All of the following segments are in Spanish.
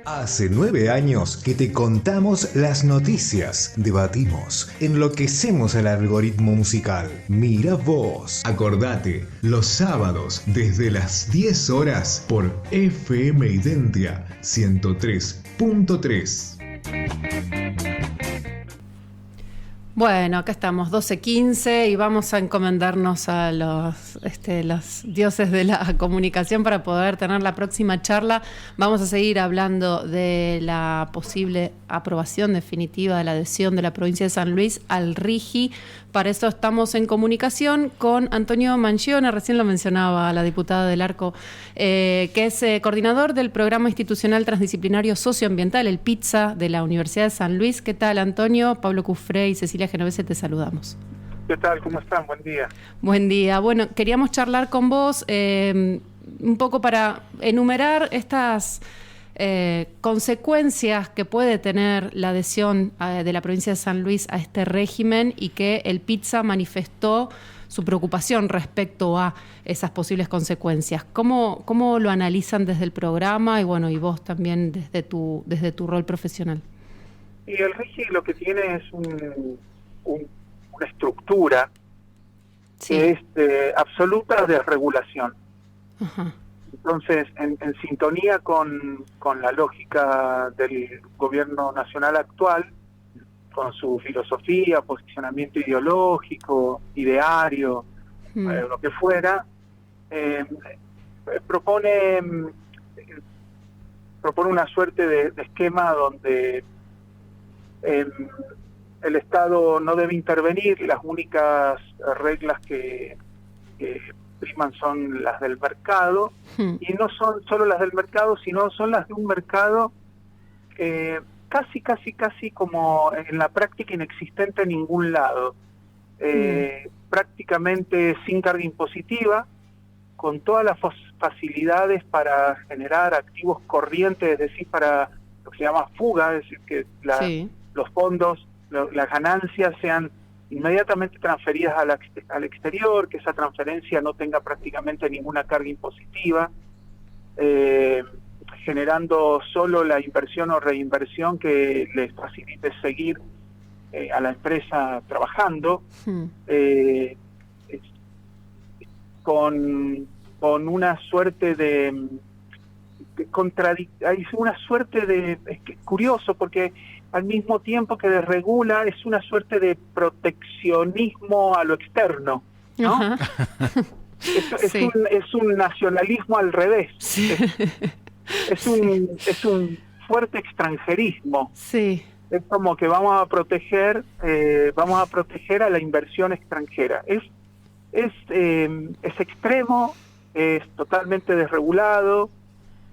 Hace 9 años que te contamos las noticias, debatimos, enloquecemos al algoritmo musical. Mira vos. Acordate, los sábados desde las 10 horas por FM Identia 103.3. Bueno, acá estamos, 12:15, y vamos a encomendarnos a los dioses de la comunicación para poder tener la próxima charla. Vamos a seguir hablando de la posible aprobación definitiva de la adhesión de la provincia de San Luis al RIGI. Para eso estamos en comunicación con Antonio Mangione, recién lo mencionaba la diputada del Arco, que es coordinador del Programa Institucional Transdisciplinario Socioambiental, el PITSA, de la Universidad de San Luis. ¿Qué tal, Antonio? Pablo Cufré y Cecilia Genovese te saludamos. ¿Qué tal? ¿Cómo están? Buen día. Buen día. Bueno, queríamos charlar con vos un poco para enumerar estas consecuencias que puede tener la adhesión de la provincia de San Luis a este régimen, y que el PITSA manifestó su preocupación respecto a esas posibles consecuencias. ¿Cómo lo analizan desde el programa y y vos también desde tu rol profesional? Y el RIGI lo que tiene es una estructura que es absoluta desregulación. Ajá. Entonces, en sintonía con la lógica del gobierno nacional actual, con su filosofía, posicionamiento ideológico, ideario, lo que fuera, propone una suerte de esquema donde el Estado no debe intervenir. Las únicas reglas que priman son las del mercado, y no son solo las del mercado, sino son las de un mercado casi como en la práctica inexistente en ningún lado, prácticamente sin carga impositiva, con todas las facilidades para generar activos corrientes, es decir, para lo que se llama fuga, es decir, que los fondos, las ganancias sean inmediatamente transferidas al exterior, que esa transferencia no tenga prácticamente ninguna carga impositiva, generando solo la inversión o reinversión que les facilite seguir a la empresa trabajando, con una suerte de hay una suerte de, es curioso, porque al mismo tiempo que desregula, es una suerte de proteccionismo a lo externo, ¿no? Es un nacionalismo al revés. Sí. Es un fuerte extranjerismo. Sí. Es como que vamos a proteger a la inversión extranjera. Es extremo, es totalmente desregulado,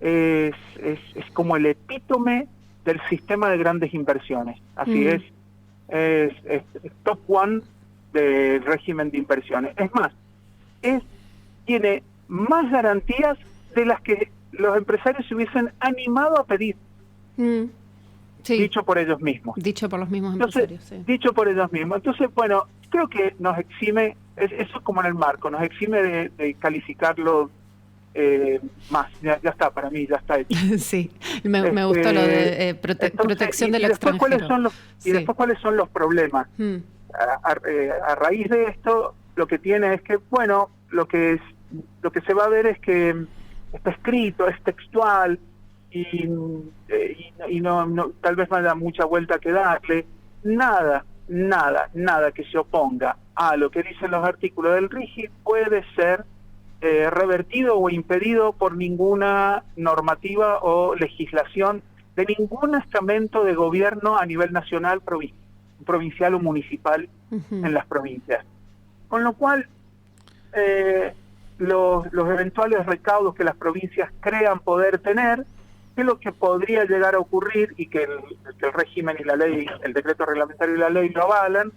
es como el epítome del sistema de grandes inversiones. Así es top one del régimen de inversiones. Es más, tiene más garantías de las que los empresarios se hubiesen animado a pedir. Sí. Dicho por ellos mismos. Dicho por los mismos empresarios. Entonces, dicho por ellos mismos. Entonces, bueno, creo que nos exime, eso es como en el marco, nos exime de calificarlo más. Ya está, para mí ya está hecho. Sí, me gustó lo de protección del extranjero. Y después, ¿cuáles son los problemas? A raíz de esto, lo que tiene es que, bueno, lo que se va a ver es que está escrito, es textual, y no tal vez no haya mucha vuelta que darle. Nada que se oponga a lo que dicen los artículos del RIGI puede ser revertido o impedido por ninguna normativa o legislación de ningún estamento de gobierno a nivel nacional, provincial o municipal en las provincias. Con lo cual, los eventuales recaudos que las provincias crean poder tener, que es lo que podría llegar a ocurrir, y que el régimen y la ley, el decreto reglamentario y la ley lo avalan,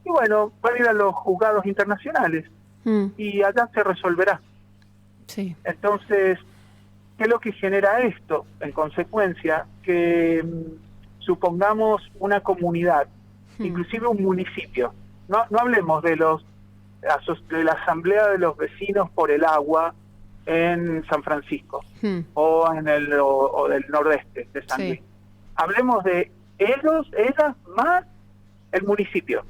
y bueno, van a ir a los juzgados internacionales y allá se resolverá. Sí. Entonces, ¿qué es lo que genera esto? En consecuencia, que supongamos una comunidad, inclusive un municipio, no hablemos de la asamblea de los vecinos por el agua, en San Francisco o en o del nordeste de San Luis. Hablemos de ellas más el municipio.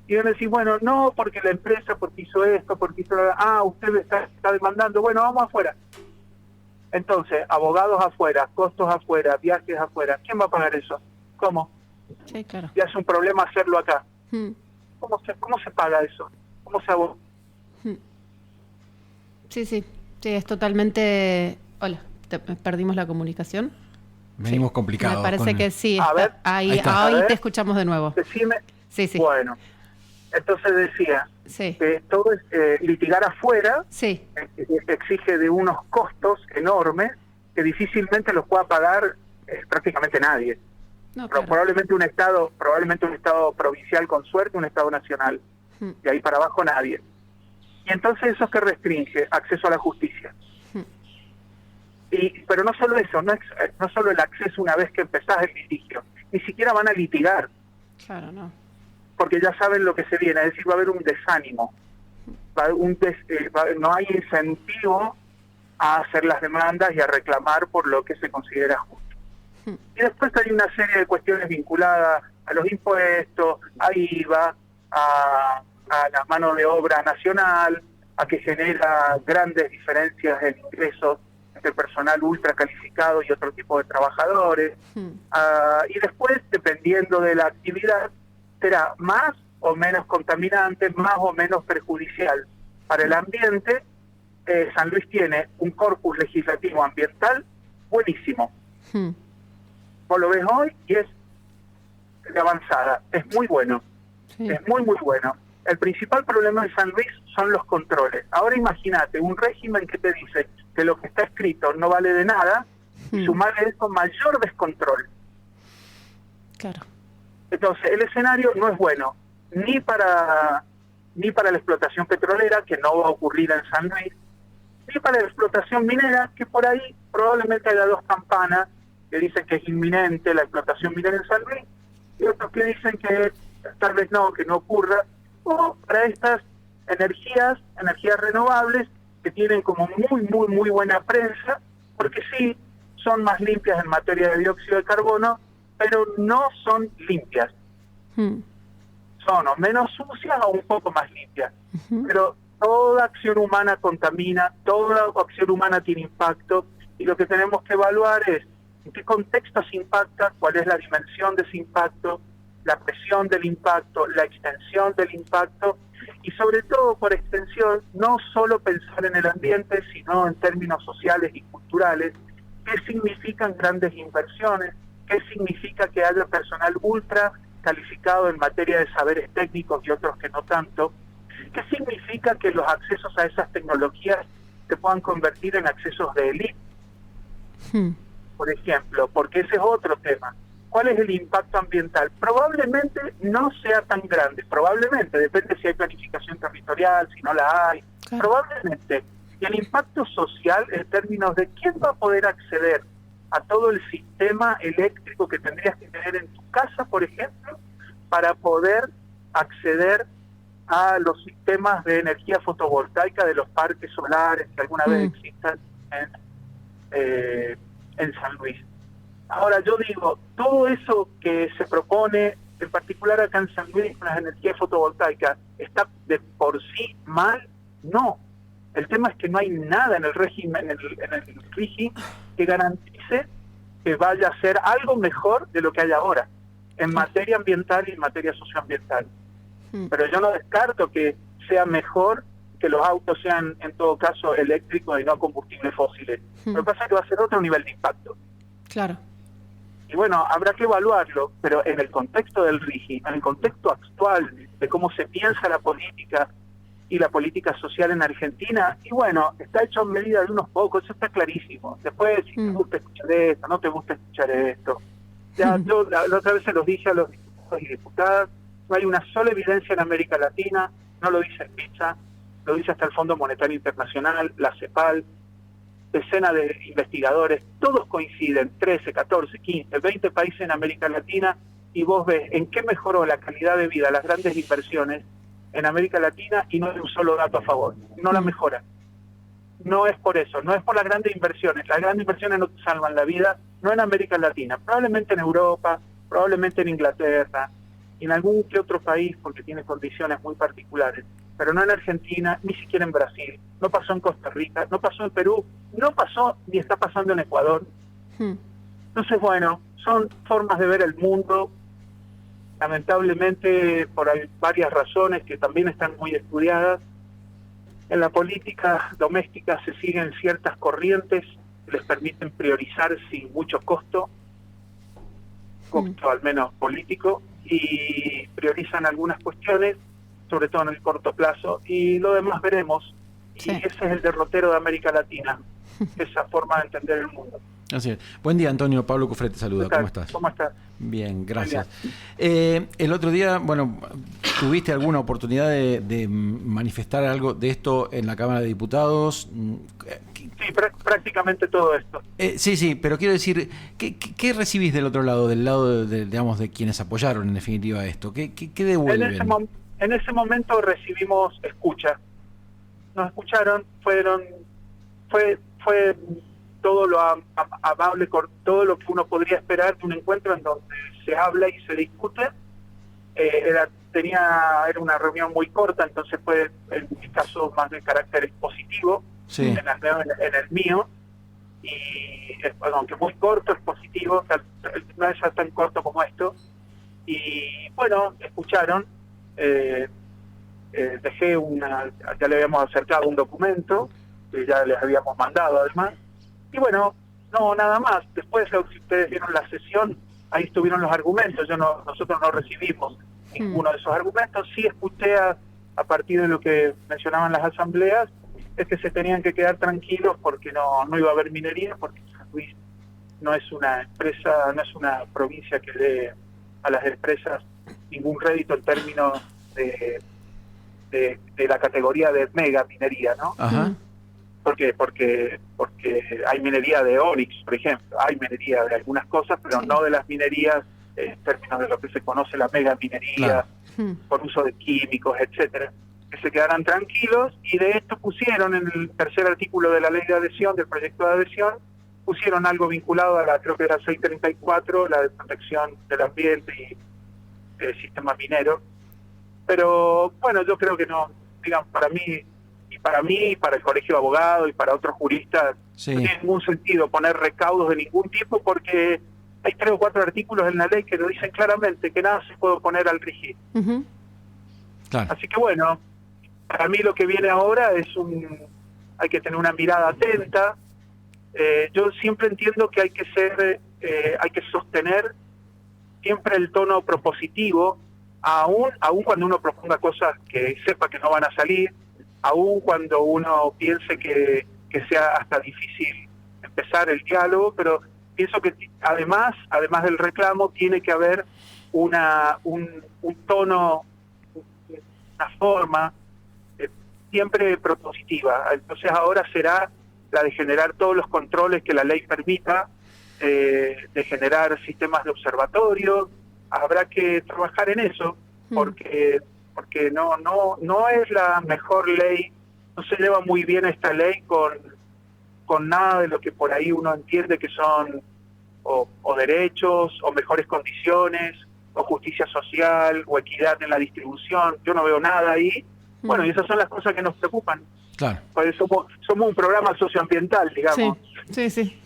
Y uno dice, bueno, no, porque la empresa, porque hizo esto, porque hizo... usted está demandando, bueno, vamos afuera. Entonces, abogados afuera, costos afuera, viajes afuera. ¿Quién va a pagar eso? ¿Cómo? Sí, claro. Y es un problema hacerlo acá. ¿Cómo se paga eso? ¿Cómo se aboga? Sí, es totalmente... Hola, perdimos la comunicación. Venimos complicados. Me parece que sí. A ver, ahí te escuchamos de nuevo. Decime. Sí. Bueno, entonces decía que todo es litigar afuera, exige de unos costos enormes que difícilmente los pueda pagar prácticamente nadie. No, pero claro. probablemente un estado provincial con suerte, un estado nacional. De ahí para abajo nadie. Y entonces eso es que restringe acceso a la justicia. Pero no solo eso, no solo el acceso una vez que empezás el litigio, ni siquiera van a litigar. Claro, no. Porque ya saben lo que se viene, es decir, va a haber un desánimo. No hay incentivo a hacer las demandas y a reclamar por lo que se considera justo. Y después hay una serie de cuestiones vinculadas a los impuestos, a IVA, a la mano de obra nacional, a que genera grandes diferencias en ingresos entre personal ultra calificado y otro tipo de trabajadores. Y después, dependiendo de la actividad, será más o menos contaminante, más o menos perjudicial para el ambiente. San Luis tiene un corpus legislativo ambiental buenísimo. Vos lo ves hoy y es de avanzada, es muy bueno, es muy bueno. El principal problema de San Luis son los controles. Ahora imagínate un régimen que te dice que lo que está escrito no vale de nada, y sumarle eso mayor descontrol. Claro. Entonces el escenario no es bueno ni para la explotación petrolera, que no va a ocurrir en San Luis, ni para la explotación minera, que por ahí probablemente haya dos campanas que dicen que es inminente la explotación minera en San Luis, y otros que dicen que tal vez no, que no ocurra, o para estas energías renovables que tienen como muy buena prensa, porque sí, son más limpias en materia de dióxido de carbono, pero no son limpias. Son o menos sucias o un poco más limpias. Pero toda acción humana contamina, toda acción humana tiene impacto, y lo que tenemos que evaluar es en qué contexto se impacta, cuál es la dimensión de ese impacto, la presión del impacto, la extensión del impacto, y sobre todo por extensión, no solo pensar en el ambiente, sino en términos sociales y culturales. ¿Qué significan grandes inversiones? ¿Qué significa que haya personal ultra calificado en materia de saberes técnicos y otros que no tanto? ¿Qué significa que los accesos a esas tecnologías se puedan convertir en accesos de élite? Por ejemplo, porque ese es otro tema. ¿Cuál es el impacto ambiental? Probablemente no sea tan grande, probablemente, depende si hay planificación territorial, si no la hay, probablemente. Y el impacto social en términos de quién va a poder acceder a todo el sistema eléctrico que tendrías que tener en tu casa, por ejemplo, para poder acceder a los sistemas de energía fotovoltaica de los parques solares que alguna vez existan en San Luis. Ahora yo digo, todo eso que se propone, en particular acá en San Luis con las energías fotovoltaicas, ¿está de por sí mal? No. El tema es que no hay nada en el régimen, en el RIGI, que garantice que vaya a ser algo mejor de lo que hay ahora, en materia ambiental y en materia socioambiental. Pero yo no descarto que sea mejor que los autos sean, en todo caso, eléctricos y no combustibles fósiles. Lo que pasa es que va a ser otro nivel de impacto. Claro. Y bueno, habrá que evaluarlo, pero en el contexto del RIGI, en el contexto actual de cómo se piensa la política y la política social en Argentina, y bueno, está hecho en medida de unos pocos, eso está clarísimo. Después, si te gusta escuchar esto, no te gusta escuchar esto. Ya yo la otra vez se los dije a los diputados y diputadas, no hay una sola evidencia en América Latina, no lo dice el PISA, lo dice hasta el Fondo Monetario Internacional, la CEPAL, decenas de investigadores, todos coinciden, 13, 14, 15, 20 países en América Latina, y vos ves en qué mejoró la calidad de vida, las grandes inversiones en América Latina, y no hay un solo dato a favor, no la mejora. no es por eso, no es por las grandes inversiones. Las grandes inversiones no te salvan la vida, no en América Latina, probablemente en Europa, probablemente en Inglaterra, y en algún que otro país porque tiene condiciones muy particulares, pero no en Argentina, ni siquiera en Brasil, no pasó en Costa Rica, no pasó en Perú, no pasó ni está pasando en Ecuador. Entonces, bueno, son formas de ver el mundo, lamentablemente por varias razones que también están muy estudiadas. En la política doméstica se siguen ciertas corrientes que les permiten priorizar sin mucho costo al menos político, y priorizan algunas cuestiones, sobre todo en el corto plazo, y lo demás veremos. Y ese es el derrotero de América Latina, esa forma de entender el mundo. Así es. Buen día, Antonio. Pablo Cufré te saluda. ¿Cómo estás? ¿Cómo estás? Bien, gracias. El otro día, bueno, ¿tuviste alguna oportunidad de manifestar algo de esto en la Cámara de Diputados? Sí, prácticamente todo esto. Sí, pero quiero decir, ¿qué recibís del otro lado, del lado digamos, de quienes apoyaron en definitiva esto? ¿Qué devuelven? En ese momento recibimos escucha. Nos escucharon, fue todo lo amable, con todo lo que uno podría esperar de un encuentro en donde se habla y se discute. Era una reunión muy corta, entonces fue en mi caso más de carácter expositivo, sí. en el mío, y aunque muy corto, expositivo, o sea, no es tan corto como esto. Y bueno, escucharon, dejé ya le habíamos acercado un documento que ya les habíamos mandado además. Y bueno, no, nada más. Después, si ustedes vieron la sesión, ahí estuvieron los argumentos. Nosotros no recibimos ninguno de esos argumentos. Sí escuché a partir de lo que mencionaban las asambleas, es que se tenían que quedar tranquilos porque no iba a haber minería, porque San Luis no es una empresa, no es una provincia que dé a las empresas ningún rédito en términos de la categoría de mega minería, ¿no? Ajá. ¿Por qué? Porque hay minería de ónix, por ejemplo, hay minería de algunas cosas, pero no de las minerías en términos de lo que se conoce la mega minería, por uso de químicos, etcétera. Que se quedaran tranquilos, y de esto pusieron en el tercer artículo de la ley de adhesión, del proyecto de adhesión, pusieron algo vinculado a creo que era 634, la de protección del ambiente y el sistema minero. Pero bueno, yo creo que no, digamos, para mí, y para el Colegio de Abogados y para otros juristas, sí, no tiene ningún sentido poner recaudos de ningún tipo, porque hay 3 o 4 artículos en la ley que lo dicen claramente, que nada se puede oponer al RIGI. Claro. Así que bueno, para mí lo que viene ahora hay que tener una mirada atenta. Yo siempre entiendo que hay que sostener siempre el tono propositivo, aún cuando uno proponga cosas que sepa que no van a salir, aún cuando uno piense que sea hasta difícil empezar el diálogo, pero pienso que además del reclamo tiene que haber un tono, una forma siempre propositiva. Entonces ahora será la de generar todos los controles que la ley permita, de generar sistemas de observatorio. Habrá que trabajar en eso, porque no es la mejor ley, no se lleva muy bien esta ley con nada de lo que por ahí uno entiende que son o derechos, o mejores condiciones, o justicia social, o equidad en la distribución. Yo no veo nada ahí. Bueno, y esas son las cosas que nos preocupan. Claro. Pues somos un programa socioambiental, digamos. Sí.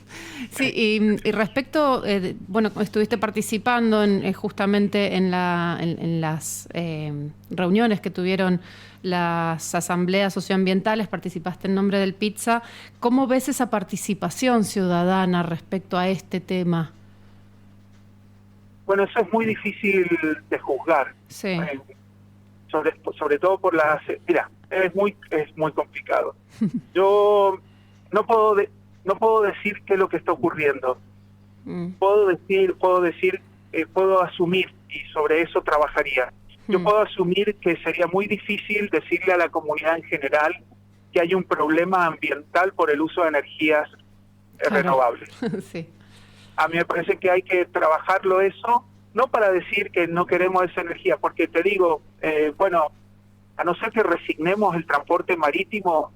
Y respecto, bueno, estuviste participando justamente en las reuniones que tuvieron las asambleas socioambientales, participaste en nombre del Pizza. ¿Cómo ves esa participación ciudadana respecto a este tema? Bueno, eso es muy difícil de juzgar. Sí. Sobre todo por las... Mira, es muy complicado. Yo no puedo decir qué es lo que está ocurriendo. Puedo asumir, y sobre eso trabajaría. Yo puedo asumir que sería muy difícil decirle a la comunidad en general que hay un problema ambiental por el uso de energías renovables. Sí. A mí me parece que hay que trabajarlo eso, no para decir que no queremos esa energía, porque te digo, bueno, a no ser que resignemos el transporte marítimo,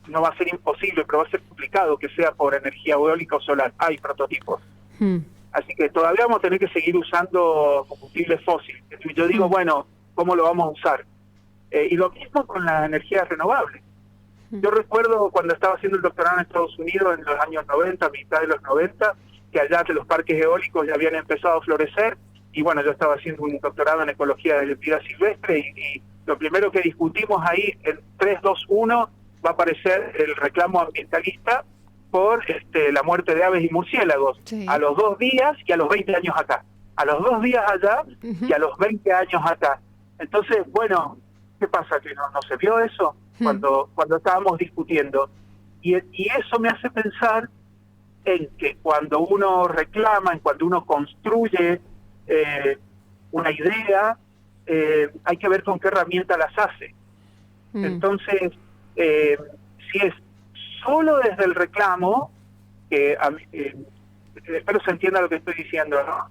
no va a ser imposible, pero va a ser complicado que sea por energía eólica o solar. Hay prototipos. Así que todavía vamos a tener que seguir usando combustibles fósiles. Yo digo, bueno, ¿cómo lo vamos a usar? Y lo mismo con la energía renovable. Yo recuerdo cuando estaba haciendo el doctorado en Estados Unidos en los años 90, mitad de los 90, que allá los parques eólicos ya habían empezado a florecer, y bueno, yo estaba haciendo un doctorado en ecología de vida silvestre, y lo primero que discutimos ahí, en 3, 2, 1, va a aparecer el reclamo ambientalista por la muerte de aves y murciélagos, a los 2 días y a los 20 años acá. A los 2 días allá y a los 20 años acá. Entonces, bueno, ¿qué pasa? ¿Que no se vio eso cuando estábamos discutiendo? Y eso me hace pensar en que cuando uno reclama, en cuando uno construye una idea, hay que ver con qué herramienta las hace. Entonces, si es solo desde el reclamo, espero se entienda lo que estoy diciendo, ¿no?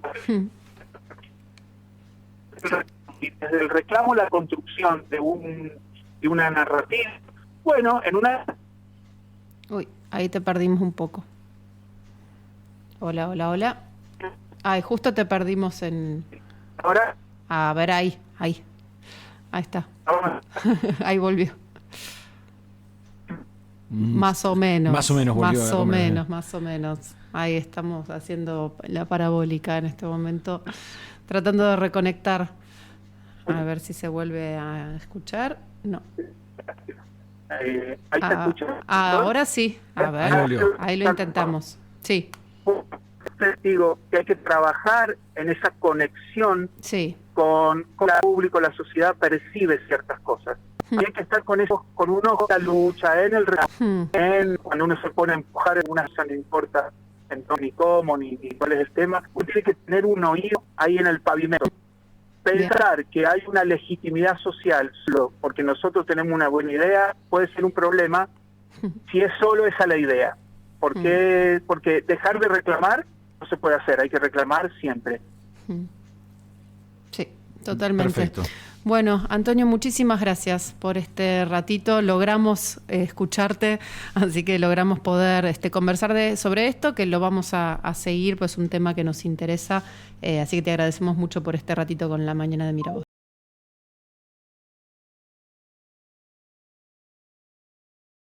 Desde el reclamo, la construcción de una narrativa, bueno, en una... Uy, ahí te perdimos un poco. Hola. Ay, justo te perdimos en... Ahora... A ver, ahí está. Ahí volvió. Más o menos volvió. Más o menos. Ahí estamos haciendo la parabólica en este momento, tratando de reconectar. A ver si se vuelve a escuchar. No. Ahí se escucha. Ahora sí. A ver, ahí lo intentamos. Sí. Digo que hay que trabajar en esa conexión con el público, la sociedad percibe ciertas cosas. Y hay que estar con eso, con un ojo en la lucha, en el cuando uno se pone a empujar en una cosa, no importa ni cómo, ni cuál es el tema, uno tiene que tener un oído ahí en el pavimento. Pensar que hay una legitimidad social solo porque nosotros tenemos una buena idea puede ser un problema si es solo esa la idea. Porque dejar de reclamar no se puede hacer, hay que reclamar siempre. Sí, totalmente. Perfecto. Bueno, Antonio, muchísimas gracias por este ratito. Logramos escucharte, así que logramos poder conversar sobre esto, que lo vamos a seguir, pues un tema que nos interesa. Así que te agradecemos mucho por este ratito con La Mañana de Miravoz.